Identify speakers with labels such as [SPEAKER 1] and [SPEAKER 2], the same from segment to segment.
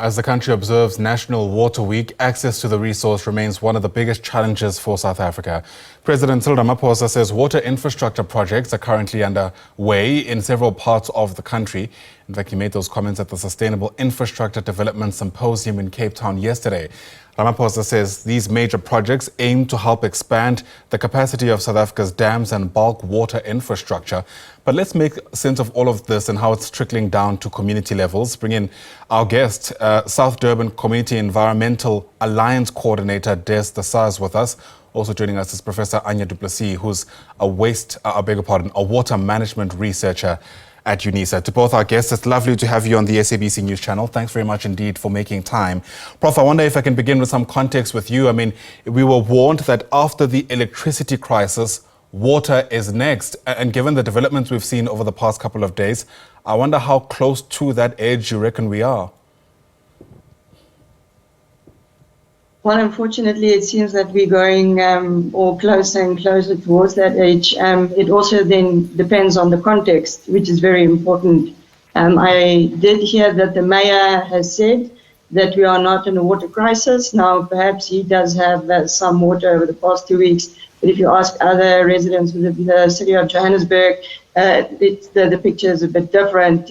[SPEAKER 1] as the country observes National Water Week, access to the resource remains one of the biggest challenges for South Africa. President Cyril Ramaphosa says water infrastructure projects are currently underway in several parts of the country. In fact, he made those comments at the Sustainable Infrastructure Development Symposium in Cape Town yesterday. Ramaphosa says these major projects aim to help expand the capacity of South Africa's dams and bulk water infrastructure. But let's make sense of all of this and how it's trickling down to community levels. Bring in our guest, South Durban Community Environmental Alliance Coordinator Des Desars with us. Also joining us is Professor Anja Plessis, who's a water management researcher at UNISA. To both our guests, it's lovely to have you on the SABC News channel. Thanks very much indeed for making time. Prof, I wonder if I can begin with some context with you. I mean, we were warned that after the electricity crisis, water is next. And given the developments we've seen over the past couple of days, I wonder how close to that edge you reckon we are.
[SPEAKER 2] Well, unfortunately, it seems that we're going all closer and closer towards that age. It also then depends on the context, which is very important. I did hear that the mayor has said that we are not in a water crisis. Now, perhaps he does have some water over the past 2 weeks. But if you ask other residents within the city of Johannesburg, the picture is a bit different.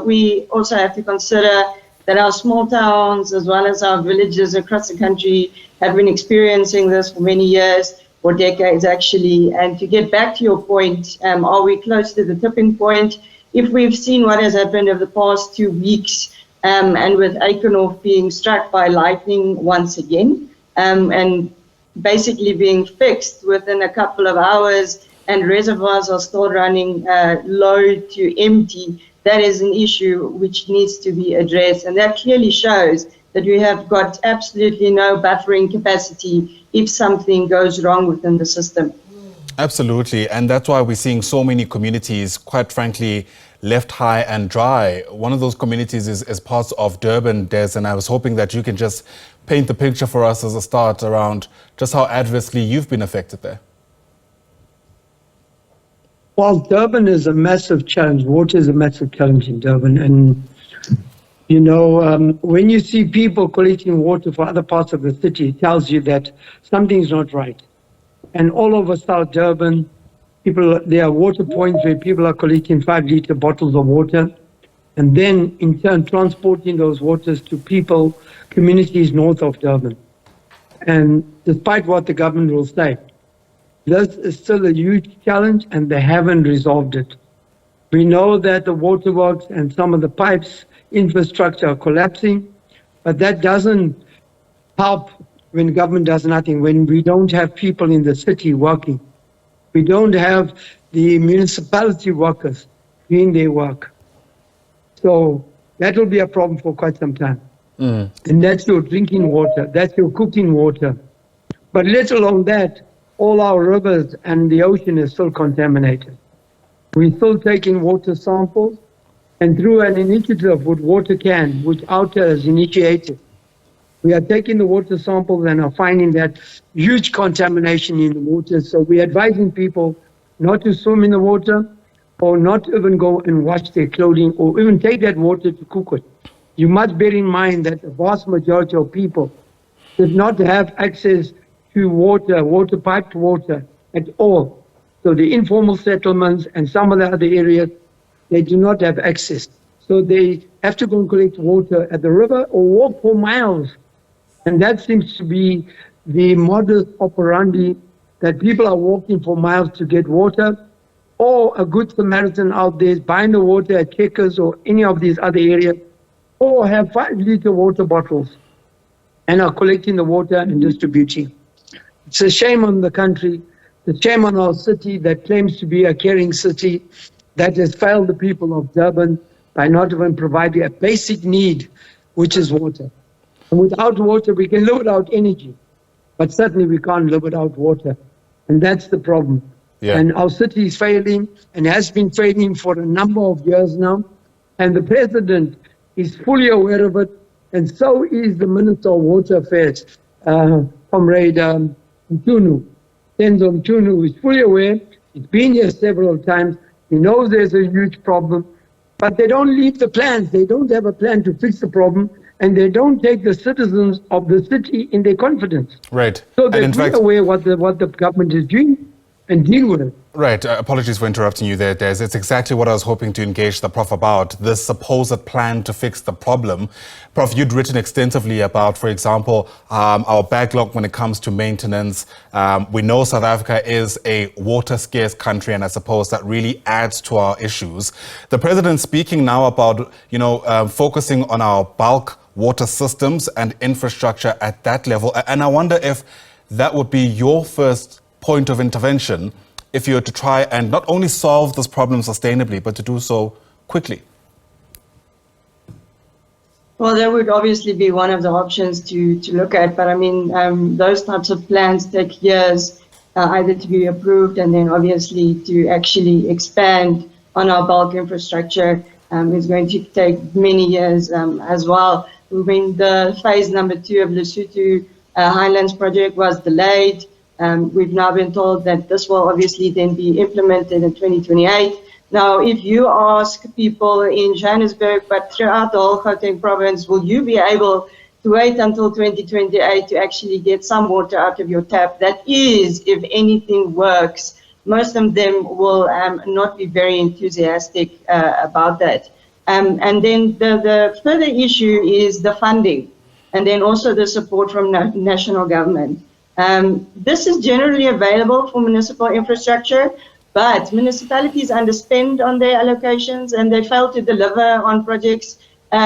[SPEAKER 2] We also have to consider that our small towns, as well as our villages across the country, have been experiencing this for many years, for decades actually. And to get back to your point, are we close to the tipping point? If we've seen what has happened over the past 2 weeks, and with Eikenhof being struck by lightning once again, and basically being fixed within a couple of hours, and reservoirs are still running low to empty, that is an issue which needs to be addressed. And that clearly shows that we have got absolutely no buffering capacity if something goes wrong within the system.
[SPEAKER 1] Absolutely. And that's why we're seeing so many communities, quite frankly, left high and dry. One of those communities is parts of Durban, Des, and I was hoping that you can just paint the picture for us as a start around just how adversely you've been affected there.
[SPEAKER 3] Well, Durban is a massive challenge. Water is a massive challenge in Durban. And, you know, when you see people collecting water for other parts of the city, it tells you that something's not right. And all over South Durban, there are water points where people are collecting 5-liter bottles of water and then in turn transporting those waters to communities north of Durban. And despite what the government will say, this is still a huge challenge and they haven't resolved it. We know that the waterworks and some of the pipes infrastructure are collapsing, but that doesn't help when government does nothing, when we don't have people in the city working. We don't have the municipality workers doing their work. So that will be a problem for quite some time. And that's your drinking water, that's your cooking water. But let alone that, all our rivers and the ocean is still contaminated. We're still taking water samples, and through an initiative with Water Can, which OUTA has initiated, we are taking the water samples and are finding that huge contamination in the water. So we're advising people not to swim in the water or not even go and wash their clothing or even take that water to cook it. You must bear in mind that the vast majority of people did not have access to water, piped water at all. So the informal settlements and some of the other areas, they do not have access. So they have to go and collect water at the river or walk for miles. And that seems to be the modus operandi, that people are walking for miles to get water, or a good Samaritan out there is buying the water at Checkers or any of these other areas, or have 5-liter water bottles and are collecting the water and distributing. It's a shame on the country, it's a shame on our city that claims to be a caring city that has failed the people of Durban by not even providing a basic need, which is water. And without water, we can live without energy, but certainly we can't live without water. And that's the problem. Yeah. And our city is failing and has been failing for a number of years now. And the president is fully aware of it, and so is the Minister of Water Affairs, Comrade Mtunu, Senzo Mtunu, is fully aware. He's been here several times. He knows there's a huge problem. but they don't leave the plans. They don't have a plan to fix the problem, and they don't take the citizens of the city in their confidence.
[SPEAKER 1] Right.
[SPEAKER 3] So
[SPEAKER 1] And
[SPEAKER 3] that
[SPEAKER 1] in
[SPEAKER 3] we're
[SPEAKER 1] fact,
[SPEAKER 3] aware what the government is doing and deal with it.
[SPEAKER 1] right. Apologies for interrupting you there, Des. It's exactly what I was hoping to engage the Prof about, this supposed plan to fix the problem. Prof, you'd written extensively about, for example, our backlog when it comes to maintenance. We know South Africa is a water-scarce country, and I suppose that really adds to our issues. The president speaking now about, focusing on our bulk water systems and infrastructure at that level. And I wonder if that would be your first point of intervention if you were to try and not only solve this problem sustainably, but to do so quickly.
[SPEAKER 2] Well, that would obviously be one of the options to look at. But I mean, those types of plans take years either to be approved and then obviously to actually expand on our bulk infrastructure is going to take many years as well. When the phase number 2 of Lesotho Highlands project was delayed, we've now been told that this will obviously then be implemented in 2028. Now, if you ask people in Johannesburg, but throughout the whole Gauteng province, will you be able to wait until 2028 to actually get some water out of your tap? That is, if anything works. Most of them will not be very enthusiastic about that. And then the further issue is the funding, and then also the support from national government. This is generally available for municipal infrastructure, but municipalities underspend on their allocations and they fail to deliver on projects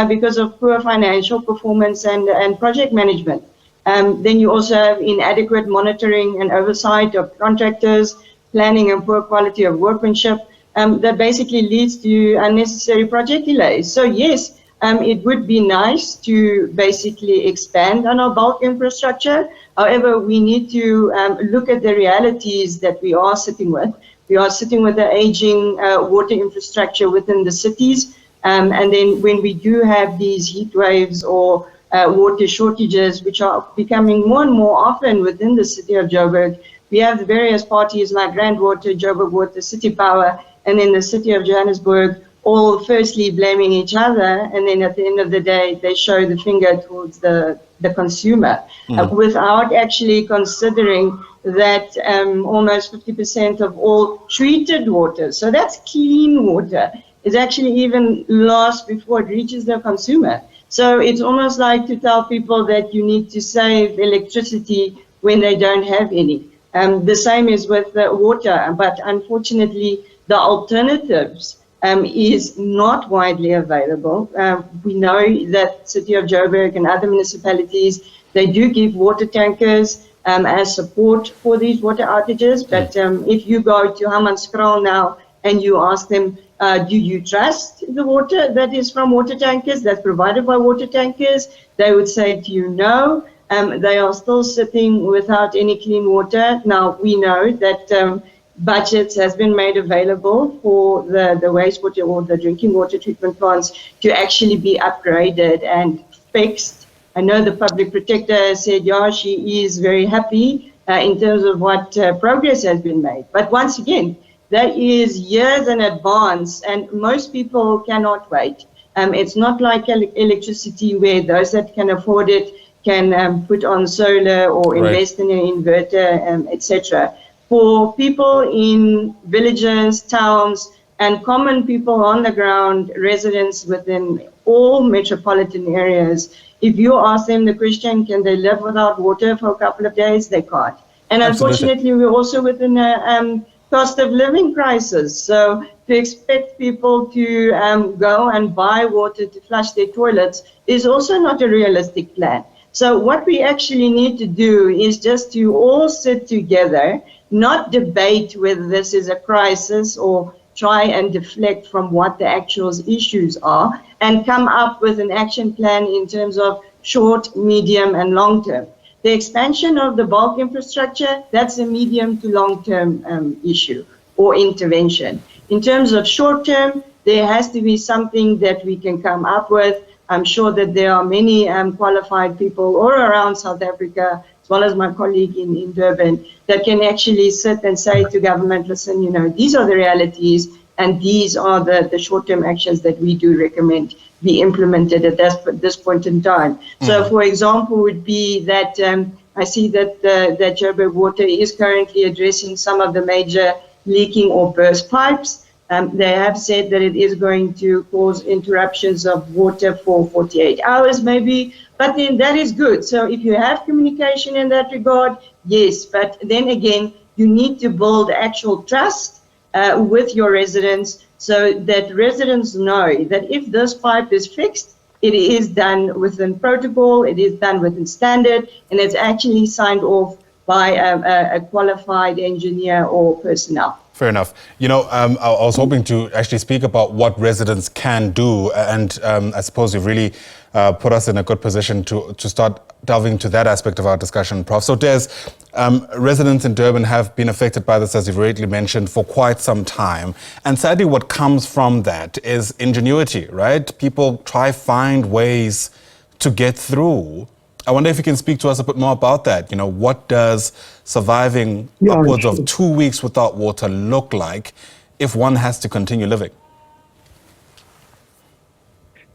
[SPEAKER 2] because of poor financial performance and project management. Then you also have inadequate monitoring and oversight of contractors, planning and poor quality of workmanship that basically leads to unnecessary project delays. So yes, it would be nice to basically expand on our bulk infrastructure. However, we need to look at the realities that we are sitting with. We are sitting with the aging water infrastructure within the cities. And then when we do have these heat waves or water shortages, which are becoming more and more often within the city of Joburg, we have the various parties like Rand Water, Joburg Water, City Power, and then the city of Johannesburg, all firstly blaming each other, and then at the end of the day, they show the finger towards the consumer, without actually considering that almost 50% of all treated water, so that's clean water, is actually even lost before it reaches the consumer. So it's almost like to tell people that you need to save electricity when they don't have any. The same is with the water, but unfortunately, the alternatives is not widely available. We know that City of Joburg and other municipalities, they do give water tankers as support for these water outages. But if you go to Hammanskraal now and you ask them, do you trust the water that is from water tankers, that's provided by water tankers? They would say to you, no. They are still sitting without any clean water. Now, we know that budgets has been made available for the wastewater or the drinking water treatment plants to actually be upgraded and fixed. I know the public protector said, yeah, she is very happy in terms of what progress has been made. But once again, that is years in advance, and most people cannot wait. It's not like electricity where those that can afford it can put on solar or invest in an inverter, etc. For people in villages, towns, and common people on the ground, residents within all metropolitan areas, if you ask them the question, can they live without water for a couple of days? They can't. And unfortunately, we're also within a cost of living crisis. So to expect people to go and buy water to flush their toilets is also not a realistic plan. So what we actually need to do is just to all sit together, not debate whether this is a crisis or try and deflect from what the actual issues are, and come up with an action plan in terms of short, medium, and long term. The expansion of the bulk infrastructure, that's a medium to long term issue or intervention. In terms of short term, there has to be something that we can come up with. I'm sure that there are many qualified people all around South Africa, as well as my colleague in Durban, that can actually sit and say to government, listen, you know, these are the realities, And these are the short-term actions that we do recommend be implemented at this point in time. So, for example, would be that I see that that Joburg Water is currently addressing some of the major leaking or burst pipes. They have said that it is going to cause interruptions of water for 48 hours maybe, but then that is good. So if you have communication in that regard, yes, but then again, you need to build actual trust with your residents so that residents know that if this pipe is fixed, it is done within protocol, it is done within standard, and it's actually signed off by a qualified engineer or personnel.
[SPEAKER 1] Fair enough. You know, I was hoping to actually speak about what residents can do, and I suppose you've really put us in a good position to start delving into that aspect of our discussion, Prof. So, Des, residents in Durban have been affected by this, as you've already mentioned, for quite some time. And sadly, what comes from that is ingenuity, right? People try find ways to get through. I wonder if you can speak to us a bit more about that. You know, what does surviving upwards of 2 weeks without water look like if one has to continue living?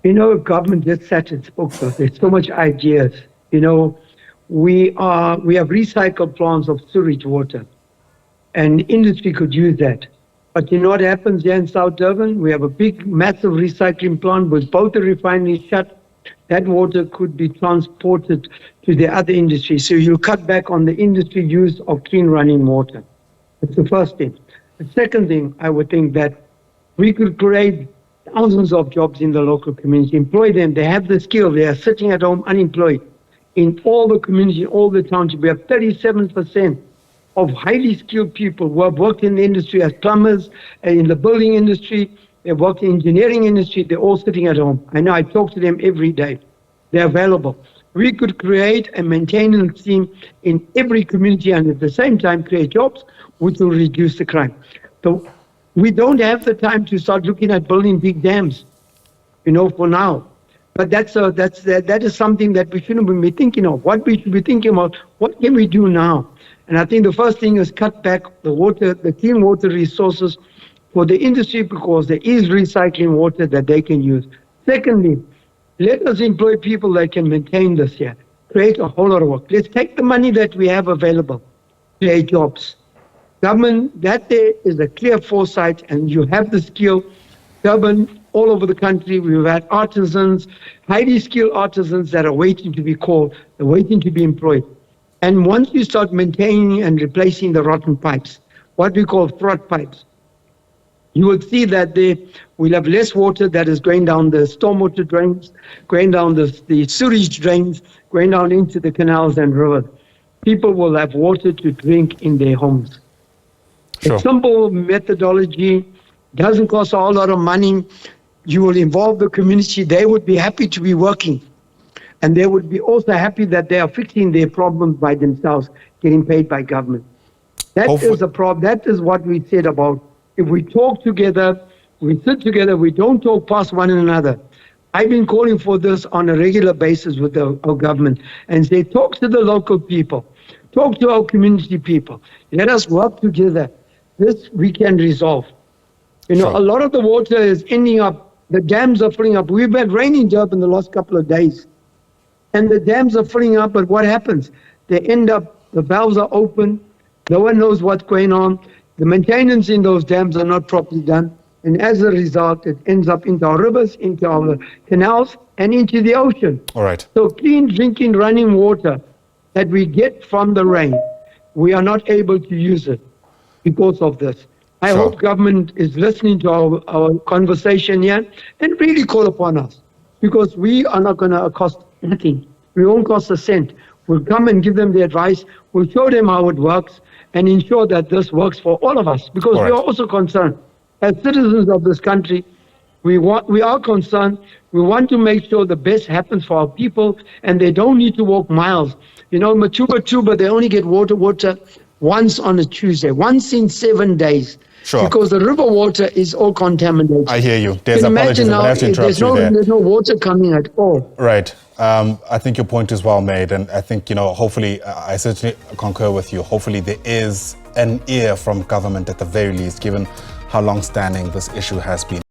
[SPEAKER 3] You know, government just sat and spoke to us. There's so much ideas. You know, we have recycled plants of sewage water, and industry could use that. But you know what happens here in South Durban? We have a big, massive recycling plant with both the refineries shut. That water could be transported to the other industry. So you cut back on the industry use of clean running water. That's the first thing. The second thing, I would think that we could create thousands of jobs in the local community, employ them. They have the skill. They are sitting at home unemployed. In all the community, all the townships, we have 37% of highly skilled people who have worked in the industry as plumbers, in the building industry. They work in the engineering industry. They're all sitting at home. I know I talk to them every day. They're available. We could create a maintenance team in every community and at the same time create jobs which will reduce the crime. So we don't have the time to start looking at building big dams, you know, for now. But that is something that we shouldn't be thinking of. What we should be thinking about, what can we do now? And I think the first thing is cut back the clean water resources for the industry because there is recycling water that they can use. Secondly, let us employ people that can maintain this here, create a whole lot of work. Let's take the money that we have available, create jobs. Government, that there is a clear foresight and you have the skill. Durban, all over the country, we've had artisans, highly skilled artisans that are waiting to be called, they're waiting to be employed. And once you start maintaining and replacing the rotten pipes, what we call fraud pipes, you will see that we'll have less water that is going down the stormwater drains, going down the sewage drains, going down into the canals and rivers. People will have water to drink in their homes.
[SPEAKER 1] Sure.
[SPEAKER 3] A simple methodology, doesn't cost a whole lot of money. You will involve the community. They would be happy to be working. And they would be also happy that they are fixing their problems by themselves, getting paid by government. That is a problem. That is what we said about if we talk together, we sit together, we don't talk past one another. I've been calling for this on a regular basis with our government and say, talk to the local people, talk to our community people. Let us work together. This we can resolve. You know, a lot of the water is ending up, the dams are filling up. We've had rain in Durban the last couple of days. And the dams are filling up, but what happens? They end up, the valves are open, no one knows what's going on. The maintenance in those dams are not properly done. And as a result, it ends up into our rivers, into our canals, and into the ocean.
[SPEAKER 1] All right.
[SPEAKER 3] So clean drinking running water that we get from the rain, we are not able to use it because of this. I hope government is listening to our conversation here and really call upon us because we are not going to cost nothing. We won't cost a cent. We'll come and give them the advice. We'll show them how it works and ensure that this works for all of us because we are also concerned. As citizens of this country, we are concerned. We want to make sure the best happens for our people and they don't need to walk miles. You know, Matuba, they only get water once on a Tuesday, once in 7 days.
[SPEAKER 1] Sure.
[SPEAKER 3] Because the river water is all contaminated.
[SPEAKER 1] I hear you. There's apologies, but I have to interrupt you there.
[SPEAKER 3] There's no water coming at all.
[SPEAKER 1] Right. I think your point is well made. And I think, you know, hopefully, I certainly concur with you. Hopefully there is an ear from government at the very least, given how long-standing this issue has been.